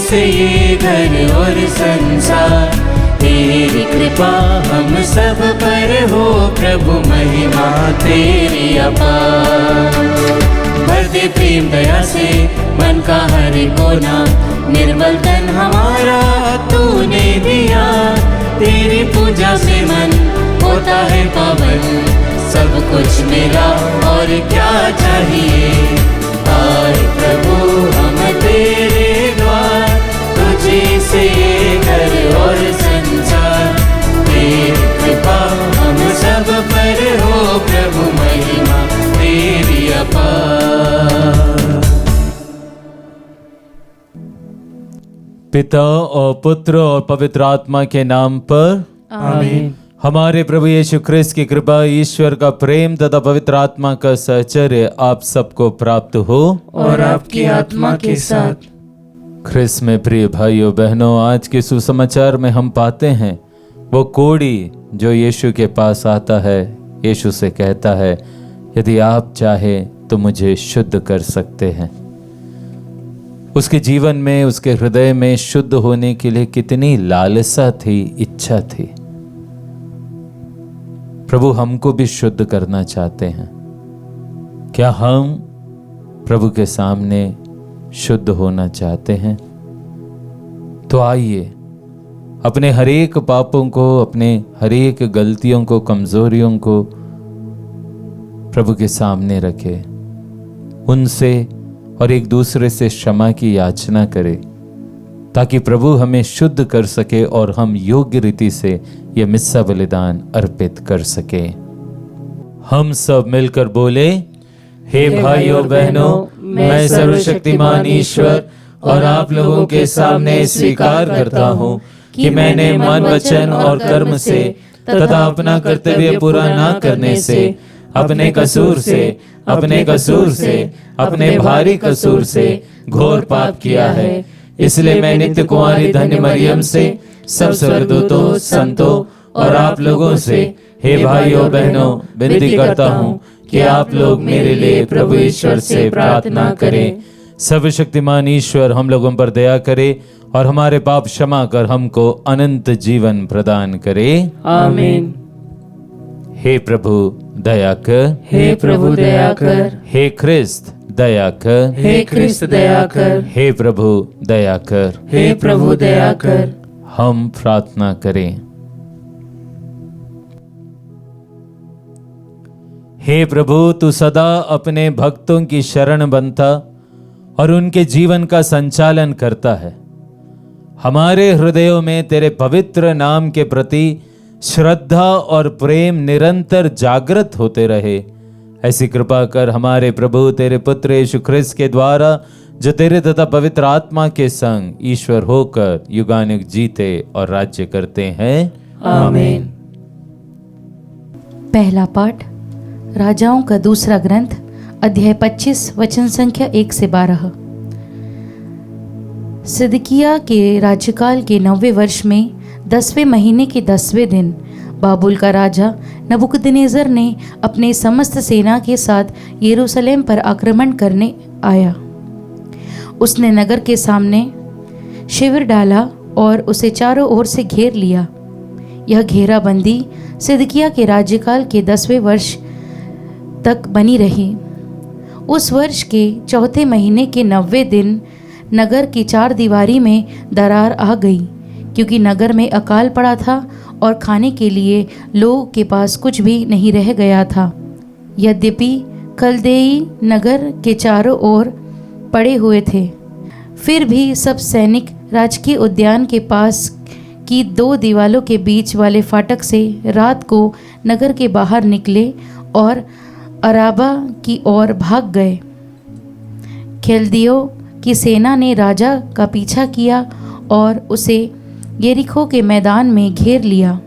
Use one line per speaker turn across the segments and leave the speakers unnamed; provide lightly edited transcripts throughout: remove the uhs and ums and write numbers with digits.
से ये घर और संसार, तेरी कृपा हम सब पर हो प्रभु, महिमा तेरी अपार। भर दे प्रेम दया से मन का हर कोना, निर्मल तन हमारा तूने दिया। तेरी पूजा से मन होता है पावन, सब कुछ मेरा और क्या चाहिए। आए प्रभु हम तेरे द्वार, तुझे से ये घर और संसार, तेरी कृपा हम सब पर हो प्रभु, महिमा तेरी अपार।
पिता और पुत्र और पवित्र आत्मा के नाम पर
आमीन।
हमारे प्रभु यीशु ख्रिस्त की कृपा, ईश्वर का प्रेम तथा पवित्र आत्मा का सहचर्य आप सबको प्राप्त हो
और आपकी आत्मा के साथ।
ख्रिस्त में प्रिय भाइयों बहनों, आज के सुसमाचार में हम पाते हैं वो कोढ़ी जो यीशु के पास आता है, यीशु से कहता है यदि आप चाहे तो मुझे शुद्ध कर सकते हैं। उसके जीवन में, उसके हृदय में शुद्ध होने के लिए कितनी लालसा थी, इच्छा थी। प्रभु हमको भी शुद्ध करना चाहते हैं। क्या हम प्रभु के सामने शुद्ध होना चाहते हैं? तो आइए अपने हरेक पापों को, अपने हरेक गलतियों को, कमजोरियों को प्रभु के सामने रखें, उनसे और एक दूसरे से क्षमा की याचना करें, ताकि प्रभु हमें शुद्ध कर सके और हम योग्य रीति से यह मिस्सा बलिदान अर्पित कर सके। हम सब मिलकर बोले, हे भाइयों बहनों, मैं सर्वशक्तिमान ईश्वर और आप लोगों के सामने स्वीकार करता हूँ कि मैंने मन, वचन और कर्म से तथा अपना कर्तव्य पूरा ना करने से, अपने कसूर से, अपने भारी कसूर से घोर पाप किया है। इसलिए मैं नित्य कुंवारी धन्य मरियम से, सब स्वर्गदूतों, संतों और आप लोगों से, हे भाइयों बहनों, विनती करता हूँ कि आप लोग मेरे लिए प्रभु ईश्वर से प्रार्थना करें। सर्वशक्तिमान ईश्वर हम लोगों पर दया करे और हमारे पाप क्षमा कर हमको अनंत जीवन प्रदान करे।
आमीन।
हे प्रभु दया कर,
हे प्रभु दया कर,
हे ख्रिस्त दया कर,
हे ख्रिस्त दया कर,
हे प्रभु दया कर,
हे प्रभु दया कर।
हम प्रार्थना करें। हे प्रभु, तू सदा अपने भक्तों की शरण बनता और उनके जीवन का संचालन करता है। हमारे हृदयों में तेरे पवित्र नाम के प्रति श्रद्धा और प्रेम निरंतर जागृत होते रहे। ऐसी कृपा कर हमारे प्रभु तेरे पुत्र यीशु ख्रिस्त के द्वारा, जो तेरे तथा पवित्र आत्मा के संग ईश्वर होकर युगानुग जीते और राज्य करते हैं।
आमीन।
पहला पाठ राजाओं का दूसरा ग्रंथ, अध्याय 25, वचन संख्या 1 से 12। सिदकिय्याह के राज्यकाल के 90वें वर्ष में 10वें महीने के 10वें दिन बाबुल का राजा नबूकदनेस्सर ने अपने समस्त सेना के साथ यरूशलेम पर आक्रमण करने आया। उसने नगर के सामने शिविर डाला और उसे चारों ओर से घेर लिया। यह घेराबंदी सिदकिय्याह के राज्यकाल के 10वें वर्ष तक बनी रही। उस वर्ष के चौथे महीने के 90वें दिन नगर की 4 दीवारी में दरार आ गई, क्योंकि नगर में अकाल पड़ा था और खाने के लिए लोगों के पास कुछ भी नहीं रह गया था। यद्यपि कलदेई नगर के चारों ओर पड़े हुए थे, फिर भी सब सैनिक राजकीय उद्यान के पास की 2 दीवालों के बीच वाले फाटक से रात को नगर के बाहर निकले और अराबा की ओर भाग गए। खेल्दियों की सेना ने राजा का पीछा किया और उसे यरीहो के मैदान में घेर लिया।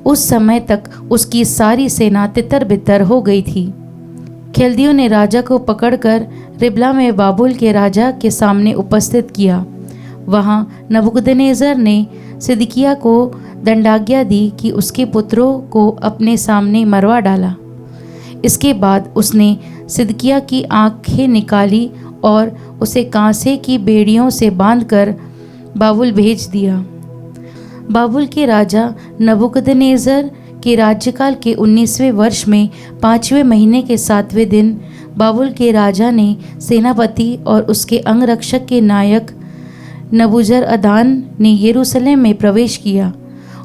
उस समय तक उसकी सारी सेना तितर बितर हो गई थी। खेल्दियों ने राजा को पकड़कर रिबला में बाबुल के राजा के सामने उपस्थित किया। वहाँ नबूकदनेस्सर ने सिदकिय्याह को दंडाज्ञा दी कि उसके पुत्रों को अपने सामने मरवा डाला। इसके बाद उसने सिदकिय्याह की आंखें निकाली और उसे कांसे की बेड़ियों से बांधकर बाबुल भेज दिया। बाबुल के राजा नबूकदनेस्सर के राज्यकाल के 19वें वर्ष में 5वें महीने के 7वें दिन बाबुल के राजा ने सेनापति और उसके अंगरक्षक के नायक नबूजरअदान ने यरूशलेम में प्रवेश किया।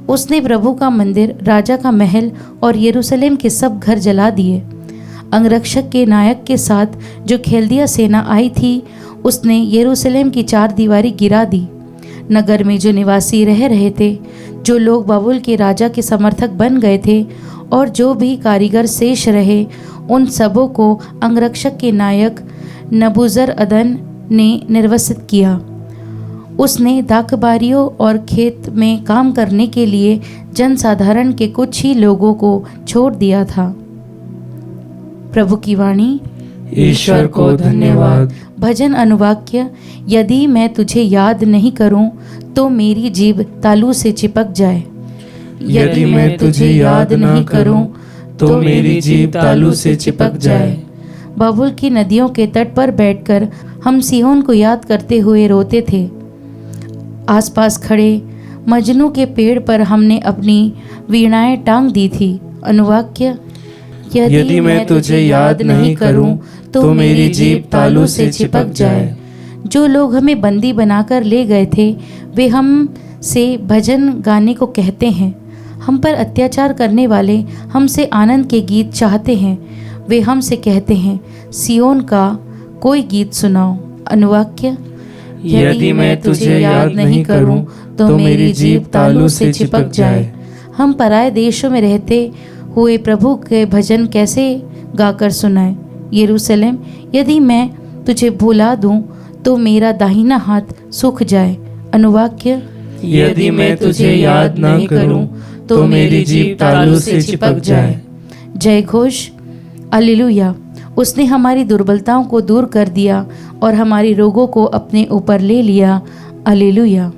उसने प्रभु का मंदिर, राजा का महल और यरूशलेम के सब घर जला दिए। अंगरक्षक के नायक के साथ जो खेल्दिया सेना आई थी, उसने यरूशलेम की 4 दीवारी गिरा दी। नगर में जो निवासी रह रहे थे, जो लोग बाबुल के राजा के समर्थक बन गए थे और जो भी कारीगर शेष रहे, उन सबों को अंगरक्षक के नायक नबूजरअदन ने निर्वसित किया। उसने दाखबारियों और खेत में काम करने के लिए जनसाधारण के कुछ ही लोगों को छोड़ दिया था। प्रभु की वाणी।
ईश्वर को धन्यवाद।
भजन अनुवाक्य। यदि मैं तुझे याद नहीं करूं तो मेरी जीभ तालू से चिपक जाए।
यदि मैं तुझे याद नहीं करूं तो मेरी जीभ तालू से चिपक जाए।
बाबुल की नदियों के तट पर बैठकर हम सिहोन को याद करते हुए रोते थे। आसपास खड़े मजनू के पेड़ पर हमने अपनी वीणाएं टांग दी थी। अनुवाक्य।
यदि मैं तुझे याद नहीं करूं तो मेरी जीभ तालू से चिपक जाए।
जो लोग हमें बंदी बनाकर ले गए थे, वे हम से भजन गाने को कहते हैं। हम पर अत्याचार करने वाले हमसे आनंद के गीत चाहते हैं। वे हमसे कहते हैं, सियोन का कोई गीत सुनाओ। अनुवाक्य।
यदि मैं तुझे याद नहीं करूं तो मेरी जीभ तालू से चिपक जाए।
हम पराये देशों में रहते हुए प्रभु के भजन कैसे गाकर सुनाएं। यरूशलेम, यदि मैं तुझे भुला दूं तो मेरा दाहिना हाथ सूख जाए। अनुवाक्य।
यदि मैं तुझे याद नहीं करूं तो मेरी जीभ तालू से चिपक जाए।
जय घोष। हालेलुया। उसने हमारी दुर्बलताओं को दूर कर दिया और हमारी रोगों को अपने ऊपर ले लिया। हालेलुया।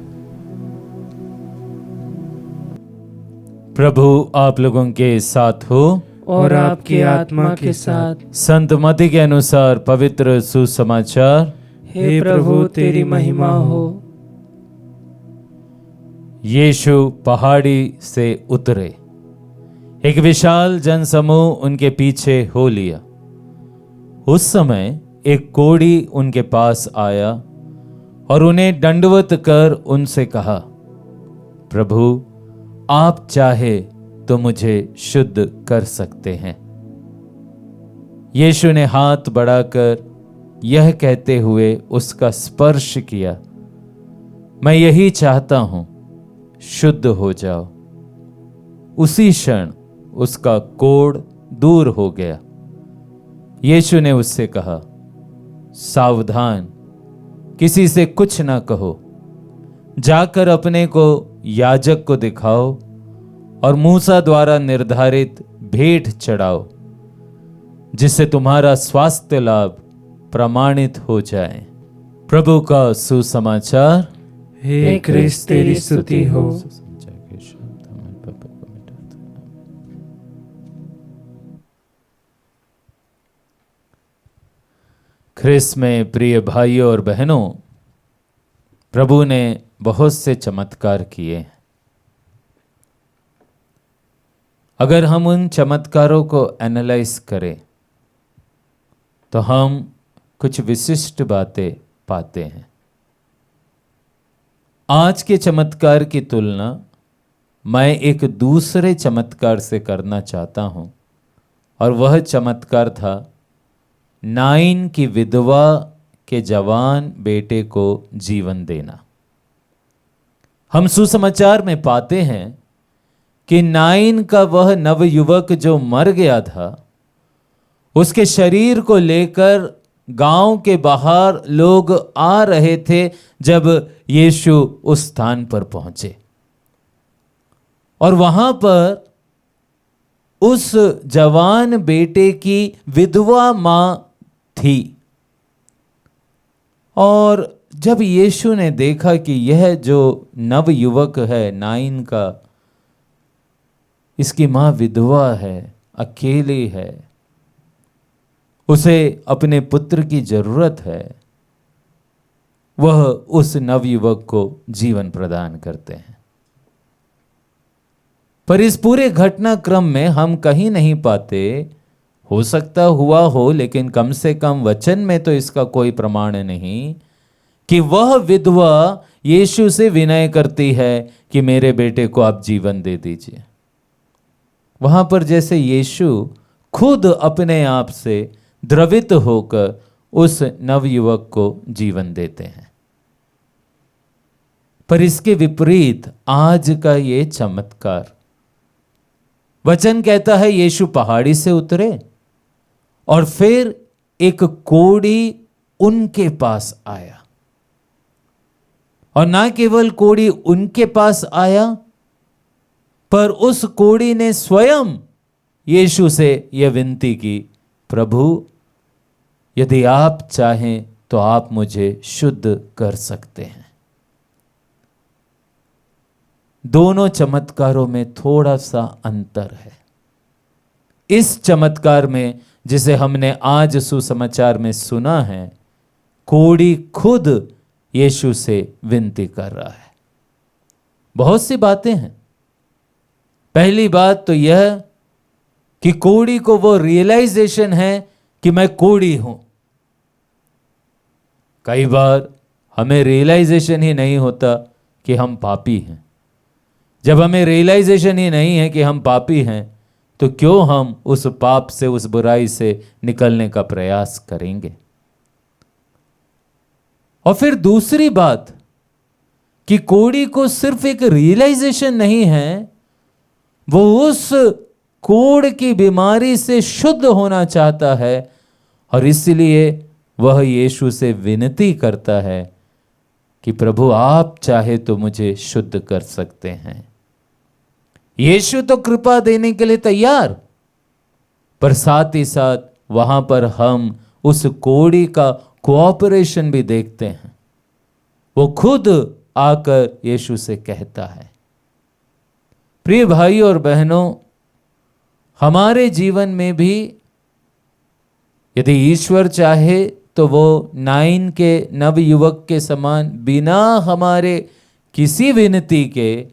प्रभु आप लोगों के साथ हो
और आपकी आत्मा के साथ।
संत मत्ती के अनुसार पवित्र सुसमाचार।
हे प्रभु तेरी महिमा हो।
यीशु पहाड़ी से उतरे। एक विशाल जनसमूह उनके पीछे हो लिया। उस समय एक कोढ़ी उनके पास आया और उन्हें दंडवत कर उनसे कहा, प्रभु आप चाहे तो मुझे शुद्ध कर सकते हैं। यीशु ने हाथ बढ़ाकर यह कहते हुए उसका स्पर्श किया, मैं यही चाहता हूं, शुद्ध हो जाओ। उसी क्षण उसका कोढ़ दूर हो गया। यीशु ने उससे कहा, सावधान, किसी से कुछ ना कहो, जाकर अपने को याजक को दिखाओ और मूसा द्वारा निर्धारित भेंट चढ़ाओ, जिससे तुम्हारा स्वास्थ्य लाभ प्रमाणित हो जाए। प्रभु का सुसमाचार।
हे क्रिस्त तेरी स्तुति हो।
ख्रिस्त में प्रिय भाइयों और बहनों, प्रभु ने बहुत से चमत्कार किए। अगर हम उन चमत्कारों को एनालाइज करें तो हम कुछ विशिष्ट बातें पाते हैं। आज के चमत्कार की तुलना मैं एक दूसरे चमत्कार से करना चाहता हूं, और वह चमत्कार था नाइन की विधवा के जवान बेटे को जीवन देना। हम सुसमाचार में पाते हैं कि नाइन का वह नवयुवक जो मर गया था, उसके शरीर को लेकर गांव के बाहर लोग आ रहे थे जब यीशु उस स्थान पर पहुंचे, और वहां पर उस जवान बेटे की विधवा मां थी। और जब यीशु ने देखा कि यह जो नवयुवक है नाइन का, इसकी मां विधवा है, अकेली है, उसे अपने पुत्र की जरूरत है, वह उस नवयुवक को जीवन प्रदान करते हैं। पर इस पूरे घटनाक्रम में हम कहीं नहीं पाते, हो सकता हुआ हो लेकिन कम से कम वचन में तो इसका कोई प्रमाण नहीं कि वह विधवा यीशु से विनय करती है कि मेरे बेटे को आप जीवन दे दीजिए। वहां पर जैसे यीशु खुद अपने आप से द्रवित होकर उस नवयुवक को जीवन देते हैं। पर इसके विपरीत आज का ये चमत्कार, वचन कहता है यीशु पहाड़ी से उतरे और फिर एक कोढ़ी उनके पास आया, और ना केवल कोढ़ी उनके पास आया, पर उस कोढ़ी ने स्वयं यीशु से यह विनती की, प्रभु यदि आप चाहें तो आप मुझे शुद्ध कर सकते हैं। दोनों चमत्कारों में थोड़ा सा अंतर है। इस चमत्कार में जिसे हमने आज सुसमाचार में सुना है, कोढ़ी खुद यीशु से विनती कर रहा है। बहुत सी बातें हैं। पहली बात तो यह कि कोढ़ी को वो रियलाइजेशन है कि मैं कोढ़ी हूं। कई बार हमें रियलाइजेशन ही नहीं होता कि हम पापी हैं। जब हमें रियलाइजेशन ही नहीं है कि हम पापी हैं, तो क्यों हम उस पाप से, उस बुराई से निकलने का प्रयास करेंगे। और फिर दूसरी बात कि कोढ़ी को सिर्फ एक रियलाइजेशन नहीं है, वो उस कोढ़ की बीमारी से शुद्ध होना चाहता है, और इसलिए वह यीशु से विनती करता है कि प्रभु आप चाहे तो मुझे शुद्ध कर सकते हैं। यीशु तो कृपा देने के लिए तैयार, पर साथ ही साथ वहां पर हम उस कोढ़ी का कोऑपरेशन भी देखते हैं। वो खुद आकर यीशु से कहता है। प्रिय भाई और बहनों, हमारे जीवन में भी यदि ईश्वर चाहे तो वो नाइन के नवयुवक के समान बिना हमारे किसी विनती के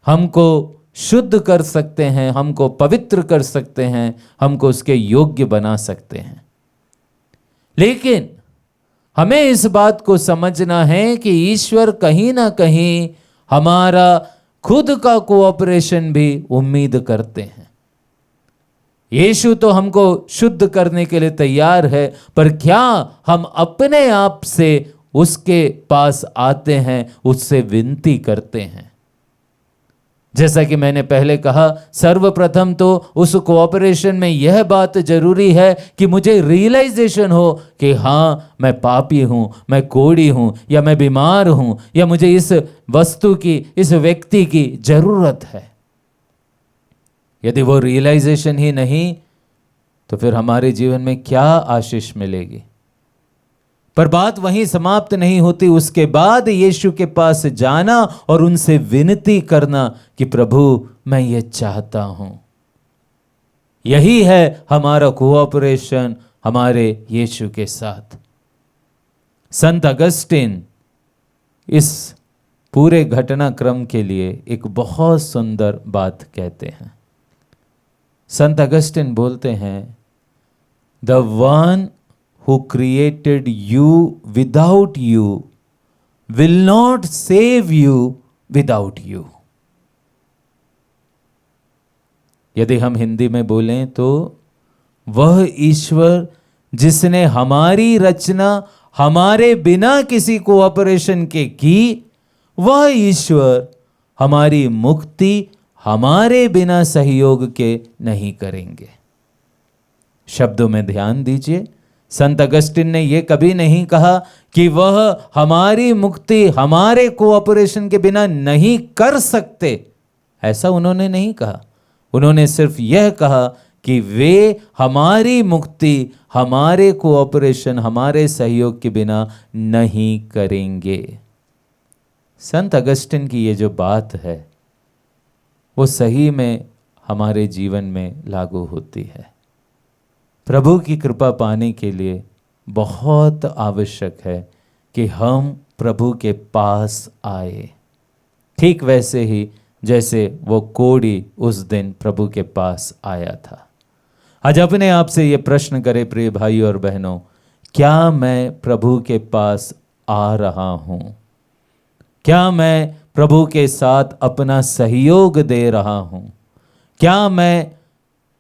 हमको शुद्ध कर सकते हैं, हमको पवित्र कर सकते हैं, हमको उसके योग्य बना सकते हैं। लेकिन हमें इस बात को समझना है कि ईश्वर कहीं ना कहीं हमारा खुद का कोऑपरेशन भी उम्मीद करते हैं। यीशु तो हमको शुद्ध करने के लिए तैयार है, पर क्या हम अपने आप से उसके पास आते हैं, उससे विनती करते हैं। जैसा कि मैंने पहले कहा, सर्वप्रथम तो उस कोऑपरेशन में यह बात जरूरी है कि मुझे रियलाइजेशन हो कि हाँ मैं पापी हूं, मैं कोढ़ी हूं, या मैं बीमार हूं, या मुझे इस वस्तु की, इस व्यक्ति की जरूरत है। यदि वो रियलाइजेशन ही नहीं, तो फिर हमारे जीवन में क्या आशीष मिलेगी। पर बात वहीं समाप्त नहीं होती। उसके बाद यीशु के पास जाना और उनसे विनती करना कि प्रभु मैं ये चाहता हूं। यही है हमारा कोऑपरेशन हमारे यीशु के साथ। संत अगस्टिन इस पूरे घटनाक्रम के लिए एक बहुत सुंदर बात कहते हैं। संत अगस्टिन बोलते हैं, the one who created you without you will not save you without you। यदि हम हिंदी में बोलें तो वह ईश्वर जिसने हमारी रचना हमारे बिना किसी कोऑपरेशन के की, वह ईश्वर हमारी मुक्ति हमारे बिना सहयोग के नहीं करेंगे। शब्दों में ध्यान दीजिए, संत अगस्टिन ने यह कभी नहीं कहा कि वह हमारी मुक्ति हमारे कोऑपरेशन के बिना नहीं कर सकते, ऐसा उन्होंने नहीं कहा। उन्होंने सिर्फ यह कहा कि वे हमारी मुक्ति हमारे कोऑपरेशन, हमारे सहयोग के बिना नहीं करेंगे। संत अगस्टिन की ये जो बात है वो सही में हमारे जीवन में लागू होती है। प्रभु की कृपा पाने के लिए बहुत आवश्यक है कि हम प्रभु के पास आए, ठीक वैसे ही जैसे वो कोढ़ी उस दिन प्रभु के पास आया था। आज अपने आप से ये प्रश्न करें प्रिय भाइयों और बहनों, क्या मैं प्रभु के पास आ रहा हूँ? क्या मैं प्रभु के साथ अपना सहयोग दे रहा हूँ? क्या मैं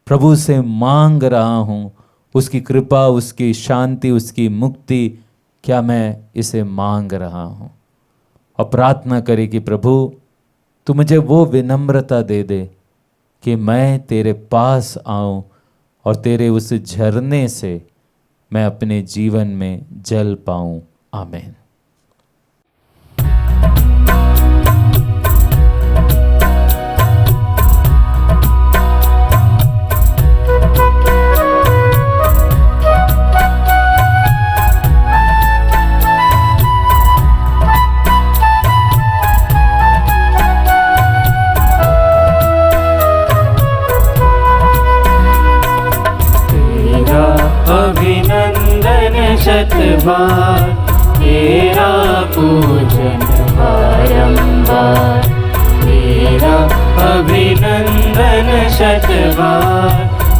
प्रभु से मांग रहा हूँ उसकी कृपा, उसकी शांति, उसकी मुक्ति? क्या मैं इसे मांग रहा हूँ? और प्रार्थना करे कि प्रभु तू मुझे वो विनम्रता दे दे कि मैं तेरे पास आऊँ और तेरे उस झरने से मैं अपने जीवन में जल पाऊँ। आमीन।
शतबार तेरा पूजन बारंबार, तेरा अभिनंदन शतबार,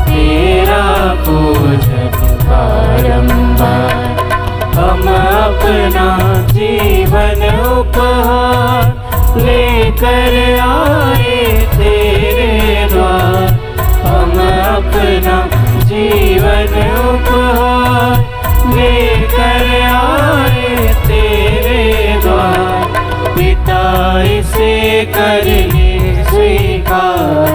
तेरा पूजन बारंबार। हम अपना जीवन उपहार लेकर आए तेरे द्वार, हम अपना जीवन उपहार लेकर आए तेरे द्वार। पिता इसे कर ले स्वीकार,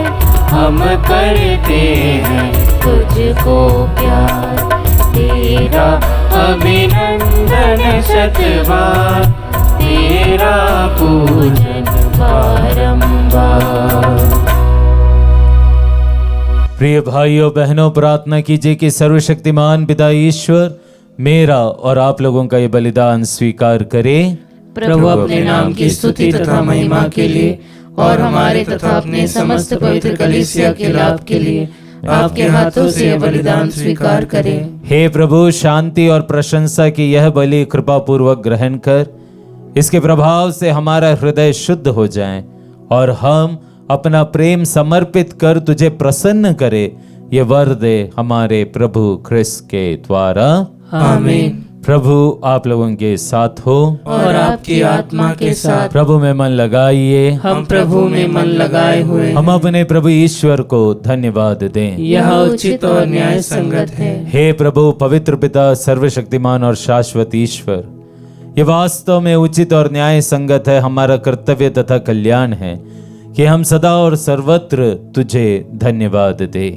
हम करते हैं तुझको प्यार, तेरा अभिनंदन शतबार, तेरा पूजन बारंबार।
प्रिय भाइयों बहनों, प्रार्थना कीजिए कि सर्वशक्तिमान पिता ईश्वर मेरा और आप लोगों का ये बलिदान स्वीकार करे।
प्रभु अपने नाम की स्तुति तथा महिमा के लिए और हमारे तथा अपने समस्त पवित्र कलीसिया के लाभ के लिए आपके हाथों से यह बलिदान स्वीकार करे।
हे प्रभु, शांति और प्रशंसा की यह बलि कृपा पूर्वक ग्रहण कर, इसके प्रभाव से हमारा हृदय शुद्ध हो जाए और हम अपना प्रेम समर्पित कर तुझे प्रसन्न करे, ये वर दे हमारे प्रभु ख्रिस्त के द्वारा।
आमीन।
प्रभु आप लोगों के साथ हो
और आपकी आत्मा के साथ।
प्रभु में मन लगाइए।
हम प्रभु में मन लगाए हुए
हम अपने प्रभु ईश्वर को धन्यवाद दें।
यह उचित और न्याय संगत है।
हे प्रभु पवित्र पिता, सर्वशक्तिमान और शाश्वत ईश्वर, ये वास्तव में उचित और न्याय संगत है, हमारा कर्तव्य तथा कल्याण है कि हम सदा और सर्वत्र तुझे धन्यवाद दे।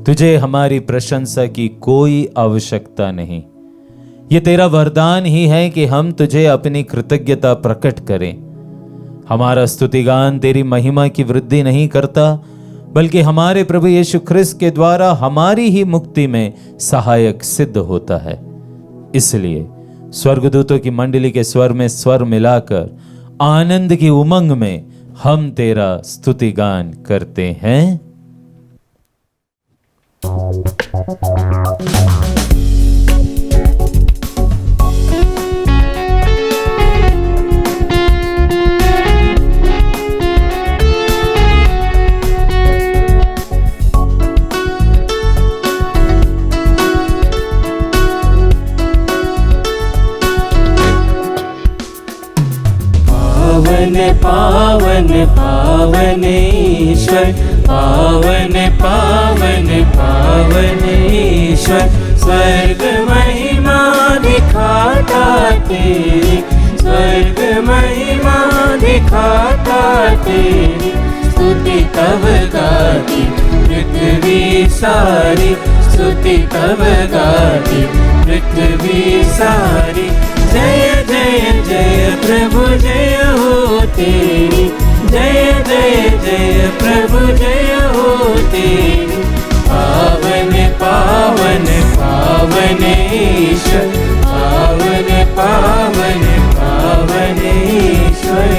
तुझे हमारी प्रशंसा की कोई आवश्यकता नहीं। ये तेरा वरदान ही है कि हम तुझे अपनी कृतज्ञता प्रकट करें। हमारा स्तुतिगान तेरी महिमा की वृद्धि नहीं करता, बल्कि हमारे प्रभु यीशु ख्रिस्त के द्वारा हमारी ही मुक्ति में सहायक सिद्ध होता है। इसलिए स्वर्गदूतों की मंडली के स्वर में स्वर मिलाकर आनंद की उमंग में हम तेरा स्तुतिगान करते हैं।
पावन पावन ईश्वर, पावन पावन पावन ईश्वर, स्वर्ग महिमा दिखाता तेरी, स्वर्ग महिमा दिखाता तेरी, स्तुति तब गाती पृथ्वी सारी, स्तुति तब गाती पृथ्वी सारी। जय जय जय प्रभु जय हो तेरी, जय जय जय प्रभु जय हो तेरी। पावन पावन पावन ईश्वर, पावन पावन पावन ईश्वर।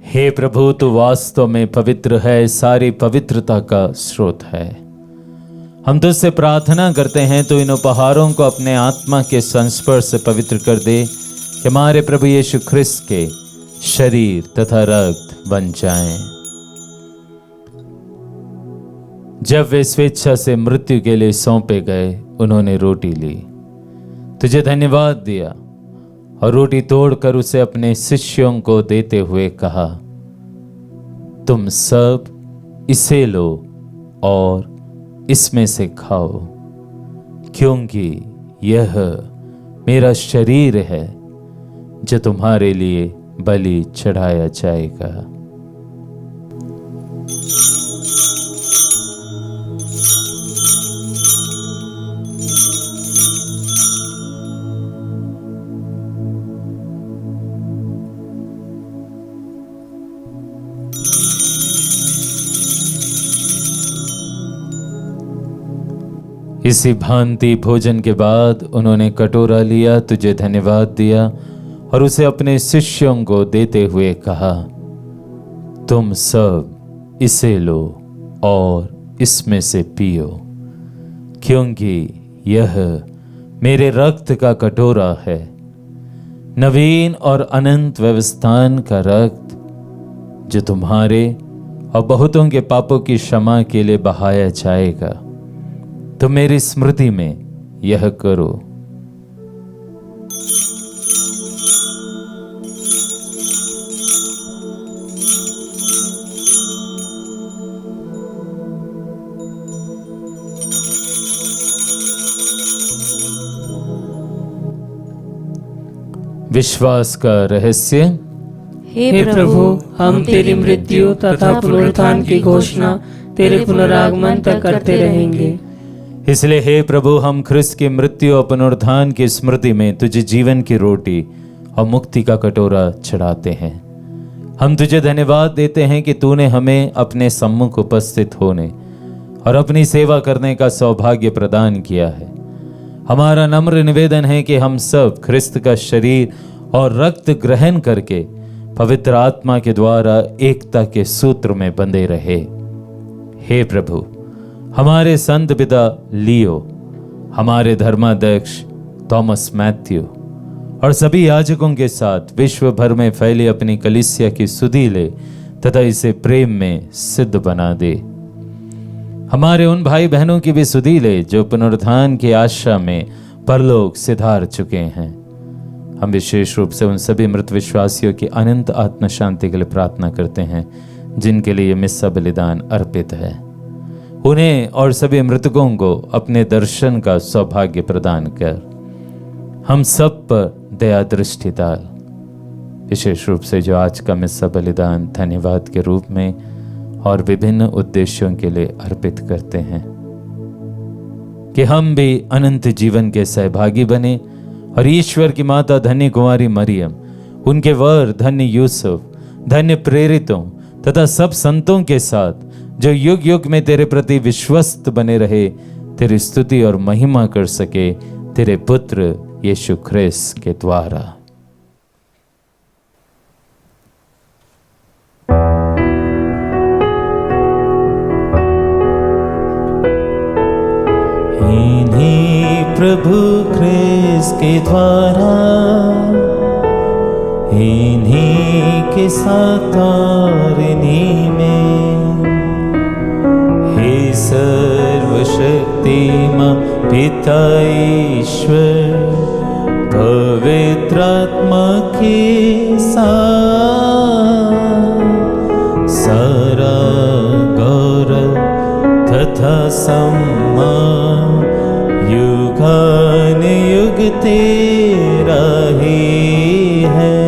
हे प्रभु, तू वास्तव में पवित्र है, सारी पवित्रता का स्रोत है। हम तुझसे प्रार्थना करते हैं तो इन उपहारों को अपने आत्मा के संस्पर्श से पवित्र कर दे कि हमारे प्रभु यीशु ख्रिस्त के शरीर तथा रक्त बन जाएं। जब वे स्वेच्छा से मृत्यु के लिए सौंपे गए, उन्होंने रोटी ली, तुझे धन्यवाद दिया और रोटी तोड़कर उसे अपने शिष्यों को देते हुए कहा, तुम सब इसे लो और इसमें से खाओ, क्योंकि यह मेरा शरीर है जो तुम्हारे लिए बलि चढ़ाया जाएगा। इसी भांति भोजन के बाद उन्होंने कटोरा लिया, तुझे धन्यवाद दिया और उसे अपने शिष्यों को देते हुए कहा, तुम सब इसे लो और इसमें से पियो, क्योंकि यह मेरे रक्त का कटोरा है, नवीन और अनंत व्यवस्थान का रक्त, जो तुम्हारे और बहुतों के पापों की क्षमा के लिए बहाया जाएगा। तो मेरी स्मृति में यह करो। विश्वास का रहस्य।
हे प्रभु, हम तेरी मृत्यु तथा पुनरुत्थान की घोषणा तेरे पुनरागमन तक करते रहेंगे।
इसलिए हे प्रभु, हम ख्रिस्त की मृत्यु और पुनरुत्थान की स्मृति में तुझे जीवन की रोटी और मुक्ति का कटोरा चढ़ाते हैं। हम तुझे धन्यवाद देते हैं कि तूने हमें अपने सम्मुख उपस्थित होने और अपनी सेवा करने का सौभाग्य प्रदान किया है। हमारा नम्र निवेदन है कि हम सब ख्रिस्त का शरीर और रक्त ग्रहण करके पवित्र आत्मा के द्वारा एकता के सूत्र में बंधे रहे। हे प्रभु, हमारे संत पिता लियो, हमारे धर्माध्यक्ष थॉमस मैथ्यू और सभी याजकों के साथ विश्व भर में फैली अपनी कलीसिया की सुधि ले तथा इसे प्रेम में सिद्ध बना दे। हमारे उन भाई बहनों की भी सुधि ले जो पुनरुत्थान की आशा में परलोक सिधार चुके हैं। हम विशेष रूप से उन सभी मृत विश्वासियों की अनंत आत्म शांति के लिए प्रार्थना करते हैं जिनके लिए मिस्सा बलिदान अर्पित है। उन्हें और सभी मृतकों को अपने दर्शन का सौभाग्य प्रदान कर हम सब पर दया दृष्टि डाल। विशेष रूप से जो आज का मिस्सा बलिदान धन्यवाद के रूप में और विभिन्न उद्देश्यों के लिए अर्पित करते हैं, कि हम भी अनंत जीवन के सहभागी बने और ईश्वर की माता धन्य कुमारी मरियम, उनके वर धन्य यूसुफ, धन्य प्रेरितों तथा सब संतों के साथ जो युग युग में तेरे प्रति विश्वस्त बने रहे, तेरी स्तुति और महिमा कर सके तेरे पुत्र यीशु ख्रिस्त के द्वारा। इन्हीं प्रभु ख्रिस्त के द्वारा, इन्हीं के साथ और इन्हीं में, हे सर्वशक्तिमान पिता ईश्वर, पवित्र आत्मा के साथ सारा गौरव तथा सम्मान युगान युग तेरा ही है।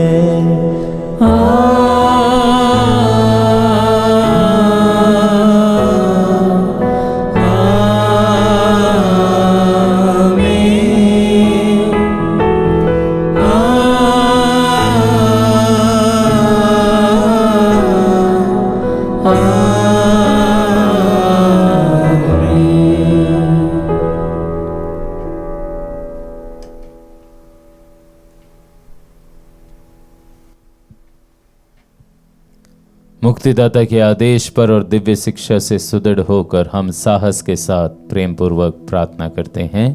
मुक्तिदाता के आदेश पर और दिव्य शिक्षा से सुदृढ़ होकर हम साहस के साथ प्रेम पूर्वक प्रार्थना करते हैं।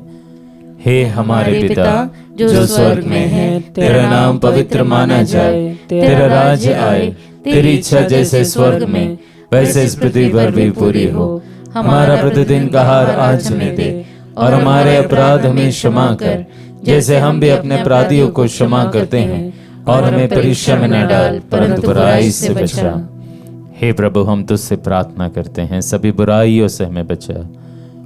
हे हमारे पिता जो स्वर्ग में है, तेरा नाम पवित्र माना जाए, तेरा राज्य आए, तेरी इच्छा जैसे स्वर्ग में वैसे इस पृथ्वी पर भी पूरी हो। हमारा प्रतिदिन का आहार आज हमें दे, और हमारे अपराध हमें क्षमा कर, जैसे हम भी अपने अपराधियों को क्षमा करते हैं, और हमें परीक्षा में न डाल, परंतु बुराई से बचा। हे प्रभु, हम तुझसे प्रार्थना करते हैं, सभी बुराइयों से हमें बचा,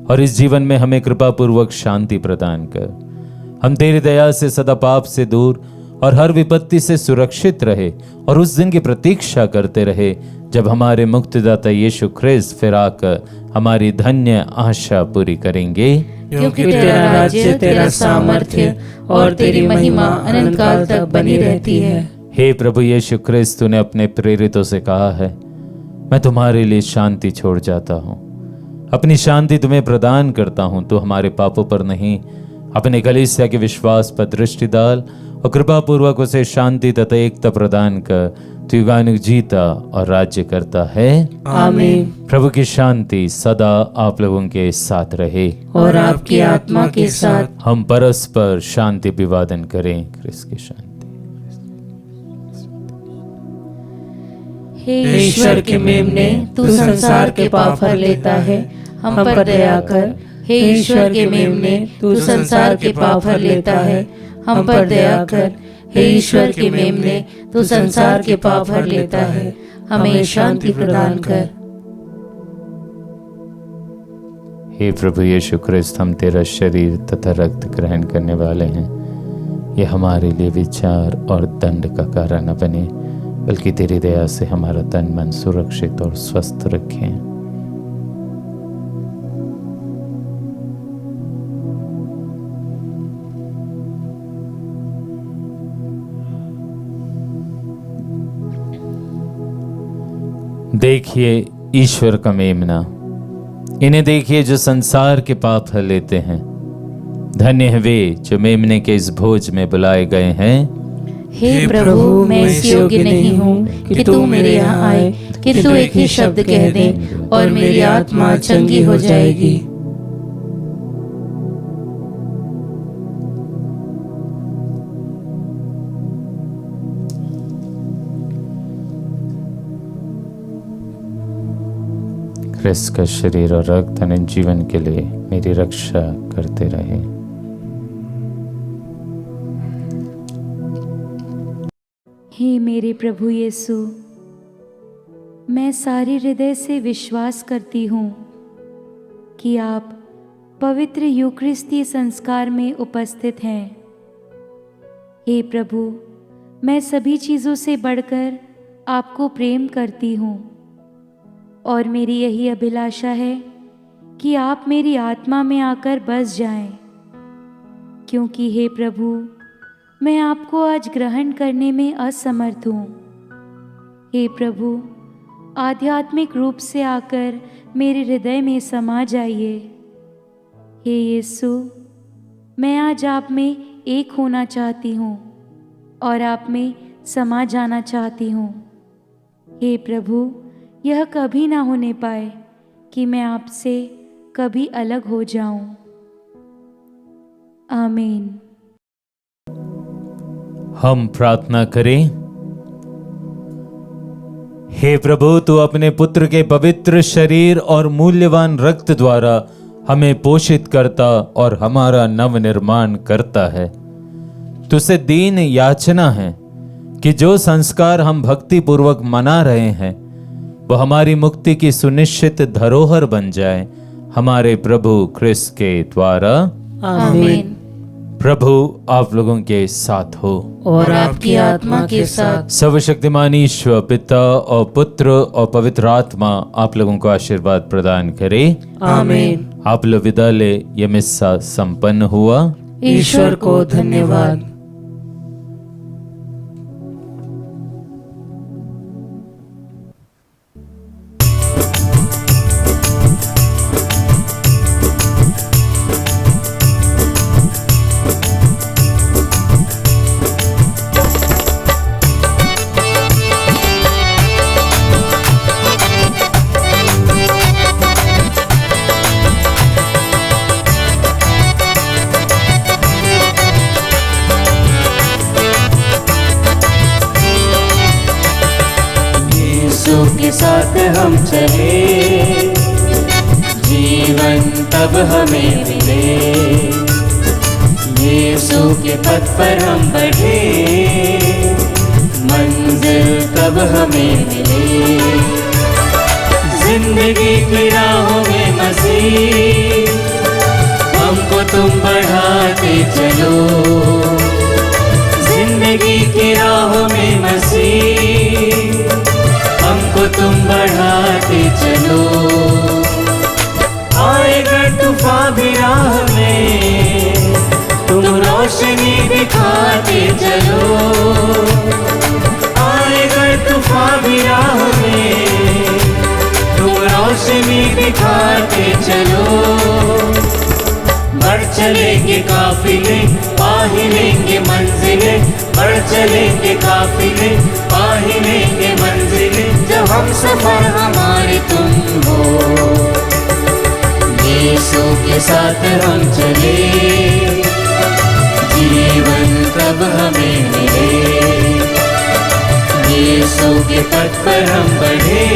और इस जीवन में हमें कृपा पूर्वक शांति प्रदान कर। हम तेरी दया से सदा पाप से दूर और हर विपत्ति से सुरक्षित रहे, और उस दिन की प्रतीक्षा करते रहे जब हमारे मुक्तिदाता यीशु ख्रिस्त फिर आकर हमारी धन्य आशा पूरी करेंगे।
क्योंकि तेरा राज्य, तेरा सामर्थ्य और तेरी महिमा अनंत काल तक बनी रहती है।
हे प्रभु यीशु ख्रिस्त, तूने अपने प्रेरितों से कहा है, मैं तुम्हारे लिए शांति छोड़ जाता हूँ, अपनी शांति तुम्हें प्रदान करता हूँ। तो हमारे पापों पर नहीं, अपने कलीसिया के विश्वास पर दृष्टि डाल, और कृपा पूर्वक उसे शांति तथा एकता प्रदान कर। तू युगानुग जीता और राज्य करता है।
आमीन।
प्रभु की शांति सदा आप लोगों के साथ रहे,
और आपकी आत्मा के साथ।
हम परस्पर शांति अभिवादन करें। क्रिस्त की शांति।
हे ईश्वर के मेमने, तू संसार के पाप हर लेता है, हम पर दया कर। हे ईश्वर के मेमने, तू संसार के पाप हर लेता है, हम पर दया कर। हे ईश्वर के मेमने, तू संसार के पाप हर लेता है, हमें शांति प्रदान कर।
हे प्रभु यीशु ख्रिस्त, हम तेरा शरीर तथा रक्त ग्रहण करने वाले हैं। ये हमारे लिए विचार और दंड का कारण न बने, बल्कि तेरी दया से हमारा तन मन सुरक्षित और स्वस्थ रखें। देखिए ईश्वर का मेमना, इन्हें देखिए जो संसार के पाप हर लेते हैं। धन्य है वे जो मेमने के इस भोज में बुलाए गए हैं।
हे प्रभु, मैं इस योग्य नहीं हूँ कि तू मेरे यहाँ आए, कि तू एक ही शब्द कह दे और मेरी आत्मा चंगी हो जाएगी।
ख्रिस्त का शरीर और रक्त अनंत जीवन के लिए मेरी रक्षा करते रहे।
हे मेरे प्रभु यीशु, मैं सारे हृदय से विश्वास करती हूँ कि आप पवित्र यूकरिस्ती संस्कार में उपस्थित हैं। हे प्रभु, मैं सभी चीज़ों से बढ़कर आपको प्रेम करती हूँ, और मेरी यही अभिलाषा है कि आप मेरी आत्मा में आकर बस जाएं, क्योंकि हे प्रभु, मैं आपको आज ग्रहण करने में असमर्थ हूँ। हे प्रभु, आध्यात्मिक रूप से आकर मेरे हृदय में समा जाइए। हे यीशु, मैं आज आप में एक होना चाहती हूँ और आप में समा जाना चाहती हूँ। हे प्रभु, यह कभी ना होने पाए कि मैं आपसे कभी अलग हो जाऊं। आमीन।
हम प्रार्थना करें। हे प्रभु, तू अपने पुत्र के पवित्र शरीर और मूल्यवान रक्त द्वारा हमें पोषित करता और हमारा नव निर्माण करता है। तुझसे दीन याचना है कि जो संस्कार हम भक्ति पूर्वक मना रहे हैं वो हमारी मुक्ति की सुनिश्चित धरोहर बन जाए, हमारे प्रभु ख्रिस्त के द्वारा।
आमीन।
प्रभु आप लोगों के साथ हो,
और आपकी आत्मा के साथ।
सर्वशक्तिमान ईश्वर पिता और पुत्र और पवित्र आत्मा आप लोगों को आशीर्वाद प्रदान करे।
आमीन।
आप लोग विदा ले, यह मिस्सा संपन्न हुआ।
ईश्वर को धन्यवाद।
यीशु के साथ हम चले, जीवन तब हमें मिले। यीशु के पथ पर हम बढ़े, मंजिल तब हमें मिले। जिंदगी की राहों में मसीह, हमको तुम बढ़ाते चलो। जिंदगी की राहों में मसीह, हमको तुम बढ़ाते चलो। आएगा तूफान भी राह में, तुम रोशनी दिखाते चलो। आएगा तूफान भी राह में, तुम रोशनी दिखाते चलो। बढ़ चलेंगे काफिले, पा ही लेंगे मंजिले। बढ़ चलेंगे काफिले, पा ही लेंगे मंजिले। जब हम सफर हमारे तुम हो, यीशु के साथ हम चले, जीवन तब हमें मिले। यीशु के पथ पर हम बढ़े,